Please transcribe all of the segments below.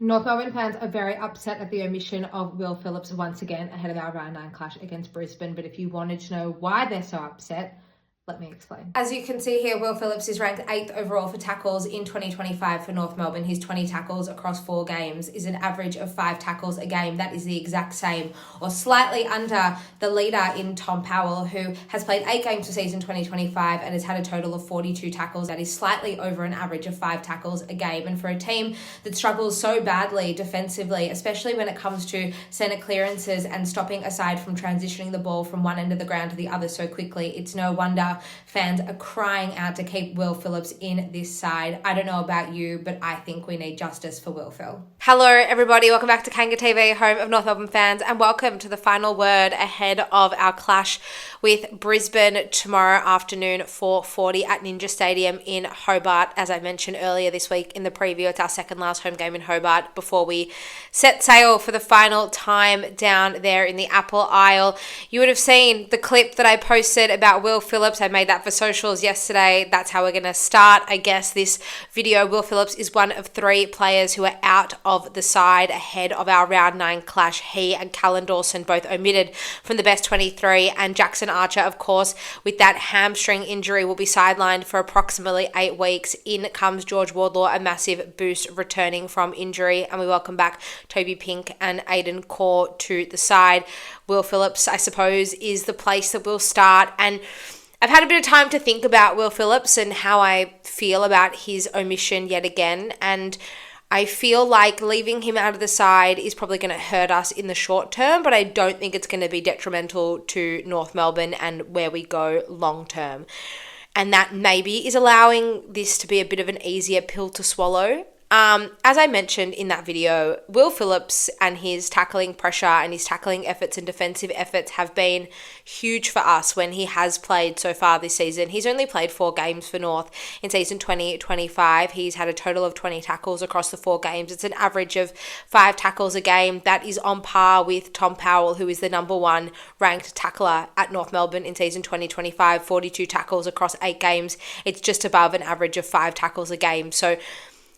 North Melbourne fans are very upset at the omission of Will Phillips once again ahead of our round 9 clash against Brisbane. But if you wanted to know why they're so upset, let me explain. As you can see here, Will Phillips is ranked 8th overall for tackles in 2025 for North Melbourne. His 20 tackles across 4 games is an average of 5 tackles a game. That is the exact same or slightly under the leader in Tom Powell, who has played 8 games for season 2025 and has had a total of 42 tackles. That is slightly over an average of 5 tackles a game. And for a team that struggles so badly defensively, especially when it comes to centre clearances and stopping aside from transitioning the ball from one end of the ground to the other so quickly, it's no wonder fans are crying out to keep Will Phillips in this side. I don't know about you, but I think we need justice for Will Phil. Hello everybody, welcome back to Kanga TV, home of North Melbourne fans, and welcome to the final word ahead of our clash with Brisbane tomorrow afternoon, 4:40 at Ninja Stadium in Hobart. As I mentioned earlier this week in the preview, it's our second last home game in Hobart before we set sail for the final time down there in the Apple Isle. You would have seen the clip that I posted about Will Phillips. I made that for socials yesterday. That's how we're going to start, I guess, this video. Will Phillips is one of 3 players who are out of the side ahead of our round 9 clash. He and Kallan Dawson both omitted from the best 23, and Jackson Archer, of course, with that hamstring injury, will be sidelined for approximately 8 weeks. In comes George Wardlaw, a massive boost returning from injury, and we welcome back Toby Pink and Aiden Core to the side. Will Phillips, I suppose, is the place that we'll start, and I've had a bit of time to think about Will Phillips and how I feel about his omission yet again, and I feel like leaving him out of the side is probably going to hurt us in the short term, but I don't think it's going to be detrimental to North Melbourne and where we go long term. And that maybe is allowing this to be a bit of an easier pill to swallow. As I mentioned in that video, Will Phillips and his tackling pressure and his tackling efforts and defensive efforts have been huge for us when he has played so far this season. He's only played 4 games for North in season 2025. He's had a total of 20 tackles across the 4 games. It's an average of 5 tackles a game. That is on par with Tom Powell, who is the number 1 ranked tackler at North Melbourne in season 2025, 42 tackles across 8 games. It's just above an average of 5 tackles a game. So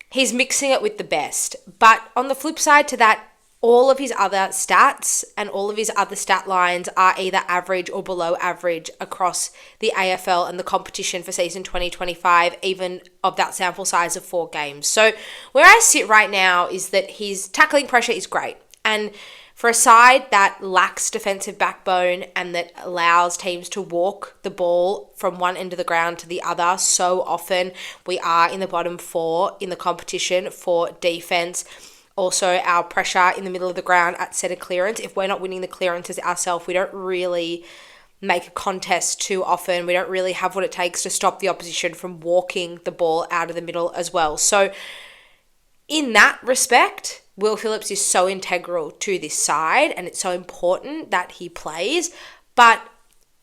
he's mixing it with the best. But on the flip side to that, all of his other stats and all of his other stat lines are either average or below average across the AFL and the competition for season 2025, even of that sample size of 4 games. So where I sit right now is that his tackling pressure is great. And for a side that lacks defensive backbone and that allows teams to walk the ball from one end of the ground to the other so often, we are in the bottom 4 in the competition for defense. Also, our pressure in the middle of the ground at centre clearance. If we're not winning the clearances ourselves, we don't really make a contest too often. We don't really have what it takes to stop the opposition from walking the ball out of the middle as well. So in that respect, Will Phillips is so integral to this side and it's so important that he plays. But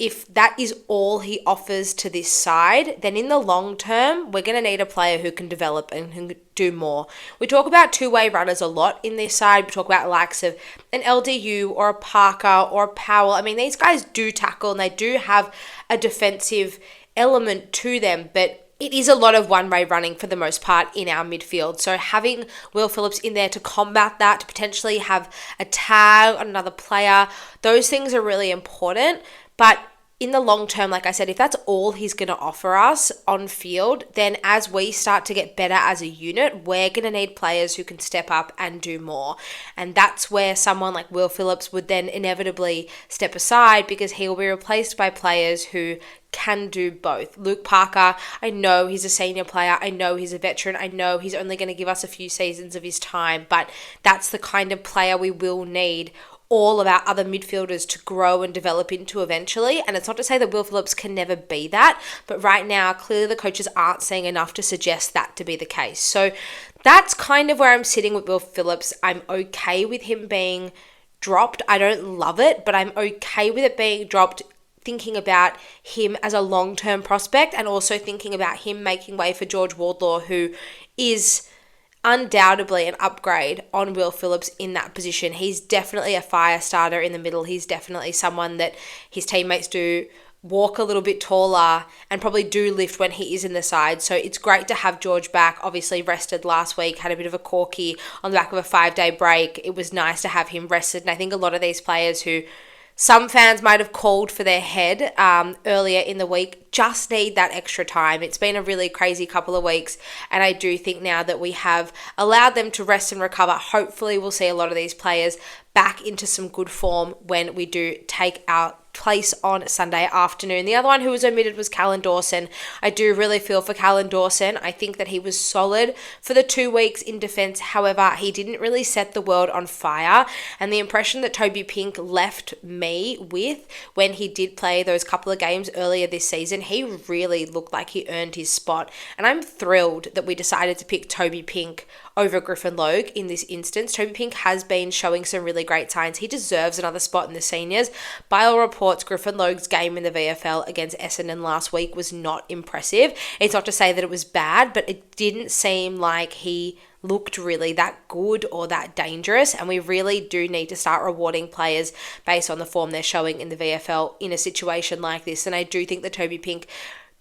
if that is all he offers to this side, then in the long term, we're going to need a player who can develop and can do more. We talk about two-way runners a lot in this side. We talk about the likes of an LDU or a Parker or a Powell. I mean, these guys do tackle and they do have a defensive element to them, but it is a lot of one-way running for the most part in our midfield. So having Will Phillips in there to combat that, to potentially have a tag on another player, those things are really important. But in the long term, like I said, if that's all he's going to offer us on field, then as we start to get better as a unit, we're going to need players who can step up and do more. And that's where someone like Will Phillips would then inevitably step aside, because he will be replaced by players who can do both. Luke Parker, I know he's a senior player. I know he's a veteran. I know he's only going to give us a few seasons of his time, but that's the kind of player we will need all of our other midfielders to grow and develop into eventually. And it's not to say that Will Phillips can never be that, but right now, clearly the coaches aren't seeing enough to suggest that to be the case. So that's kind of where I'm sitting with Will Phillips. I'm okay with him being dropped. I don't love it, but I'm okay with it being dropped, thinking about him as a long-term prospect and also thinking about him making way for George Wardlaw, who is undoubtedly an upgrade on Will Phillips in that position. He's definitely a fire starter in the middle. He's definitely someone that his teammates do walk a little bit taller and probably do lift when he is in the side. So it's great to have George back. Obviously rested last week, had a bit of a corky on the back of a 5-day break. It was nice to have him rested. And I think a lot of these players who some fans might have called for their head earlier in the week just need that extra time. It's been a really crazy couple of weeks, and I do think now that we have allowed them to rest and recover, hopefully we'll see a lot of these players back into some good form when we do take our place on Sunday afternoon. The other one who was omitted was Kallan Dawson. I do really feel for Kallan Dawson. I think that he was solid for the 2 weeks in defence. However, he didn't really set the world on fire. And the impression that Toby Pink left me with when he did play those couple of games earlier this season, he really looked like he earned his spot. And I'm thrilled that we decided to pick Toby Pink over Griffin Logue in this instance. Toby Pink has been showing some really great signs. He deserves another spot in the seniors. By all reports, Griffin Logue's game in the VFL against Essendon last week was not impressive. It's not to say that it was bad, but it didn't seem like he looked really that good or that dangerous, and we really do need to start rewarding players based on the form they're showing in the VFL in a situation like this. And I do think that Toby Pink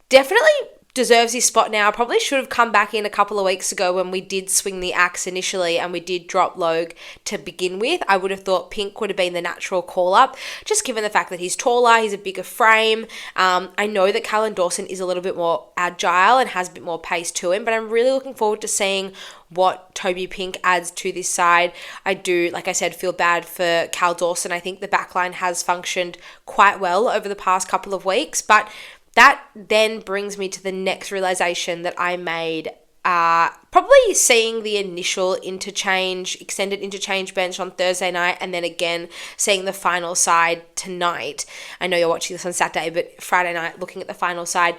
definitely deserves his spot now. Probably should have come back in a couple of weeks ago when we did swing the axe initially and we did drop Logue to begin with. I would have thought Pink would have been the natural call-up, just given the fact that he's taller, he's a bigger frame. I know that Kallan Dawson is a little bit more agile and has a bit more pace to him, but I'm really looking forward to seeing what Toby Pink adds to this side. I do, like I said, feel bad for Cal Dawson. I think the backline has functioned quite well over the past couple of weeks, but that then brings me to the next realization that I made, probably seeing the initial extended interchange bench on Thursday night, and then again seeing the final side tonight. I know you're watching this on Saturday, but Friday night looking at the final side,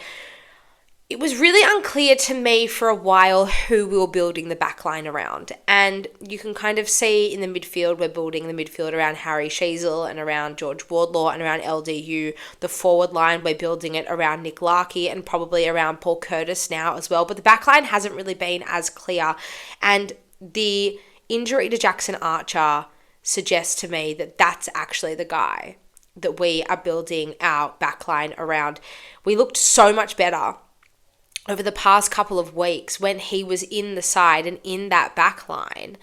it was really unclear to me for a while who we were building the backline around. And you can kind of see in the midfield, we're building the midfield around Harry Sheasel and around George Wardlaw and around LDU. The forward line, we're building it around Nick Larkey and probably around Paul Curtis now as well. But the backline hasn't really been as clear. And the injury to Jackson Archer suggests to me that that's actually the guy that we are building our backline around. We looked so much better over the past couple of weeks when he was in the side and in that back line.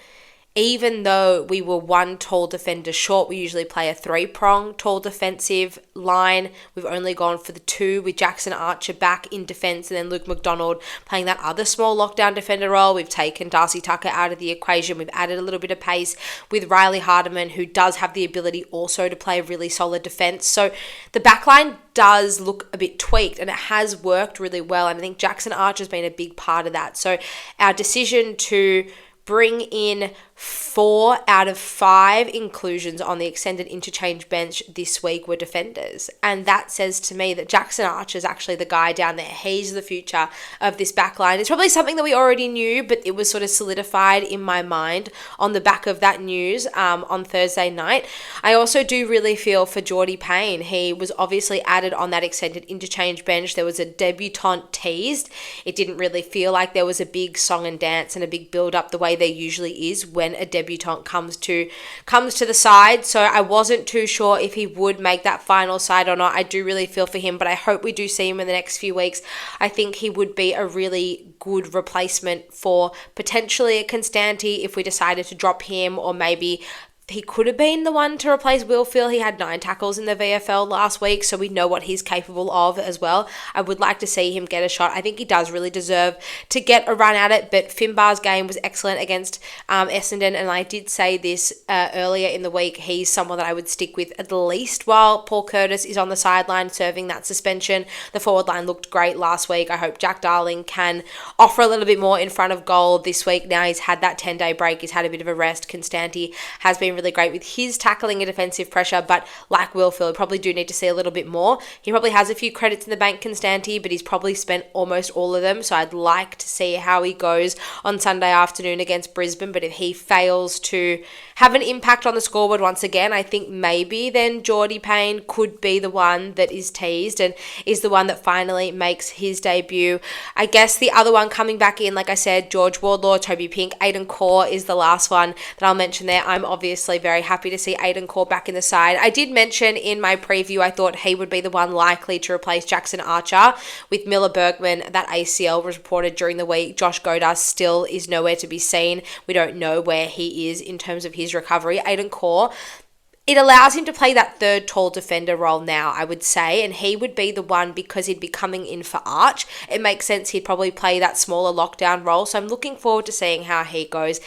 Even though we were one tall defender short, we usually play a 3-prong tall defensive line. We've only gone for the 2 with Jackson Archer back in defence and then Luke McDonald playing that other small lockdown defender role. We've taken Darcy Tucker out of the equation. We've added a little bit of pace with Riley Hardiman, who does have the ability also to play really solid defence. So the backline does look a bit tweaked and it has worked really well. And I think Jackson Archer's been a big part of that. So our decision to bring in 4 out of 5 inclusions on the extended interchange bench this week were defenders. And that says to me that Jackson Archer is actually the guy down there. He's the future of this backline. It's probably something that we already knew, but it was sort of solidified in my mind on the back of that news on Thursday night. I also do really feel for Geordie Payne. He was obviously added on that extended interchange bench. There was a debutant teased. It didn't really feel like there was a big song and dance and a big build-up the way there usually is when a debutant comes to the side. So I wasn't too sure if he would make that final side or not. I do really feel for him, but I hope we do see him in the next few weeks. I think he would be a really good replacement for potentially a Constanti if we decided to drop him, or maybe he could have been the one to replace Will Phil. He had 9 tackles in the VFL last week, so we know what he's capable of as well. I would like to see him get a shot. I think he does really deserve to get a run at it, but Finbar's game was excellent against Essendon, and I did say this earlier in the week. He's someone that I would stick with at least while Paul Curtis is on the sideline serving that suspension. The forward line looked great last week. I hope Jack Darling can offer a little bit more in front of goal this week. Now he's had that 10-day break. He's had a bit of a rest. Constanti has been really great with his tackling and defensive pressure, but like Will Phil, we probably do need to see a little bit more. He probably has a few credits in the bank, Constanti, but he's probably spent almost all of them, so I'd like to see how he goes on Sunday afternoon against Brisbane. But if he fails to have an impact on the scoreboard once again, I think maybe then Geordie Payne could be the one that is teased and is the one that finally makes his debut. I guess the other one coming back in, like I said, George Wardlaw, Toby Pink, Aiden Core is the last one that I'll mention there. I'm obviously obviously very happy to see Aiden Core back in the side. I did mention in my preview I thought he would be the one likely to replace Jackson Archer with Miller Bergman. That ACL was reported during the week. Josh Godar still is nowhere to be seen. We don't know where he is in terms of his recovery. Aiden Core, it allows him to play that third tall defender role now, I would say, and he would be the one because he'd be coming in for Arch. It makes sense he'd probably play that smaller lockdown role, so I'm looking forward to seeing how he goes.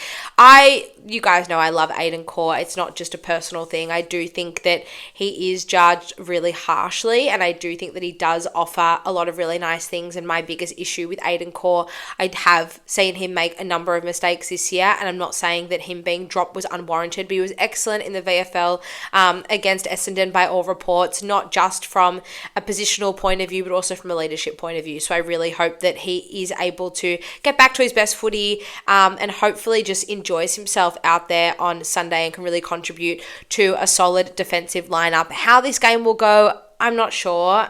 You guys know I love Aiden Core. It's not just a personal thing. I do think that he is judged really harshly, and I do think that he does offer a lot of really nice things, and my biggest issue with Aiden Core, I have seen him make a number of mistakes this year, and I'm not saying that him being dropped was unwarranted, but he was excellent in the VFL against Essendon by all reports, not just from a positional point of view, but also from a leadership point of view. So I really hope that he is able to get back to his best footy and hopefully just enjoys himself out there on Sunday and can really contribute to a solid defensive lineup. How this game will go, I'm not sure.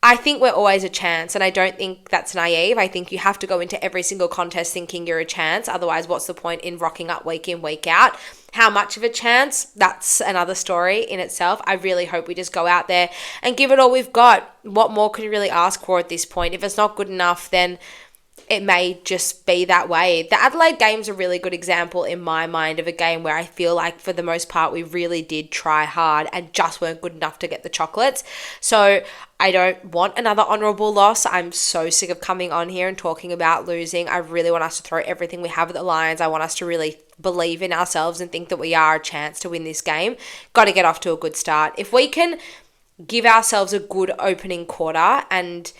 I think we're always a chance, and I don't think that's naive. I think you have to go into every single contest thinking you're a chance. Otherwise, what's the point in rocking up week in, week out? How much of a chance? That's another story in itself. I really hope we just go out there and give it all we've got. What more can you really ask for at this point? If it's not good enough, then it may just be that way. The Adelaide game's a really good example in my mind of a game where I feel like for the most part we really did try hard and just weren't good enough to get the chocolates. So I don't want another honourable loss. I'm so sick of coming on here and talking about losing. I really want us to throw everything we have at the Lions. I want us to really believe in ourselves and think that we are a chance to win this game. Got to get off to a good start. If we can give ourselves a good opening quarter and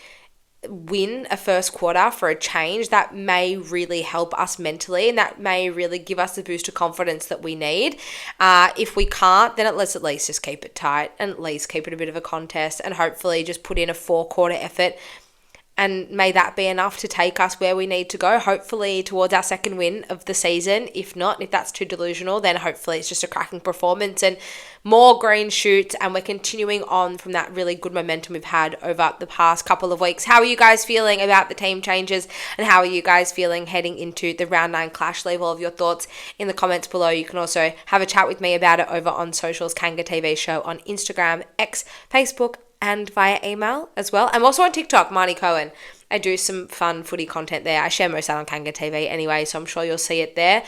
win a first quarter for a change, that may really help us mentally, and that may really give us the boost of confidence that we need. If we can't, then let's at least just keep it tight and at least keep it a bit of a contest and hopefully just put in a 4-quarter effort, and may that be enough to take us where we need to go, hopefully towards our second win of the season. If not, if that's too delusional, then hopefully it's just a cracking performance and more green shoots, and we're continuing on from that really good momentum we've had over the past couple of weeks. How are you guys feeling about the team changes, and how are you guys feeling heading into the round 9 clash? Leave all of your thoughts in the comments below. You can also have a chat with me about it over on socials, Kanga TV Show on Instagram, X, Facebook, and via email as well. I'm also on TikTok, Marnie Cohen. I do some fun footy content there. I share most of that on Kanga TV anyway, so I'm sure you'll see it there.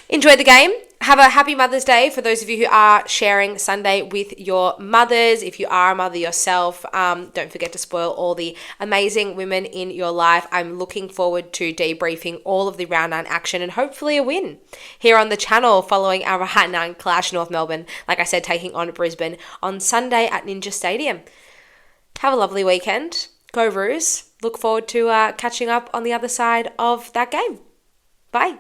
Enjoy the game. Have a happy Mother's Day for those of you who are sharing Sunday with your mothers. If you are a mother yourself, don't forget to spoil all the amazing women in your life. I'm looking forward to debriefing all of the round 9 action and hopefully a win here on the channel following our round 9 clash. North Melbourne, like I said, taking on Brisbane on Sunday at Ninja Stadium. Have a lovely weekend. Go Roos. Look forward to catching up on the other side of that game. Bye.